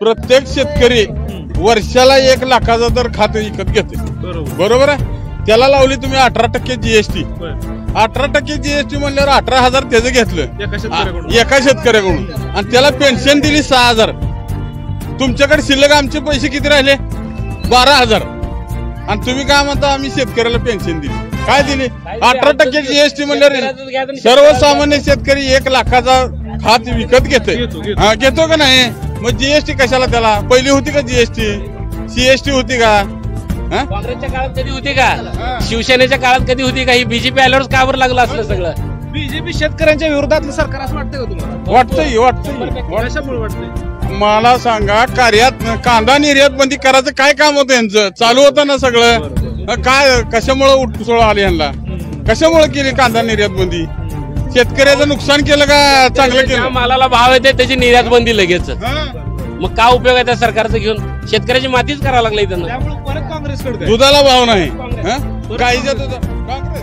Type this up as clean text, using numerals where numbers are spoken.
प्रत्येक शेतकरी वर्षाला 1 लाखाचा तर खात विकत घेते, बरोबर आहे. त्याला लावली तुम्ही 18% जीएसटी. 18% जीएसटी म्हणल्यावर 18,000 त्याचं घेतलं एका शेतकऱ्याकडून आणि त्याला पेन्शन दिली 6,000. तुमच्याकडे शिल्लक आमचे पैसे किती राहिले? 12,000. आणि तुम्ही काय म्हणता आम्ही शेतकऱ्याला पेन्शन दिली? काय दिली? 18% जीएसटी म्हणल्यावर सर्वसामान्य शेतकरी 1 लाखाचा खात विकत घेतो का नाही? मग जीएसटी कशाला त्याला? पहिली होती का जीएसटी? सीएसटी होती का? काँग्रेसच्या काळात कधी होती का? शिवसेनेच्या काळात कधी होती का? ही बीजेपी आल्यावर का बरं लागलं असलं सगळं? बीजेपी शेतकऱ्यांच्या विरोधातलं सरकार असं वाटतंय का तुम्हाला? वाटतंय. मला सांगा, कार्यात कांदा निर्यात बंदी करायचं काय काम होतं यांचं? चालू होतं ना सगळं. काय कशामुळे उठसोळ आली यांना? कशामुळे केली कांदा निर्यात बंदी? शेतकऱ्याचं नुकसान केलं का चांगलं केलं? मालाला भाव येते त्याची निर्यात बंदी लगेच. मग काय उपयोग आहे त्या सरकारचं घेऊन? शेतकऱ्याची मातीच करावं लागली त्यांना. त्यामुळे परत काँग्रेसकडे दुधाला भाव नाही, गाईच्या दुधा काँग्रेस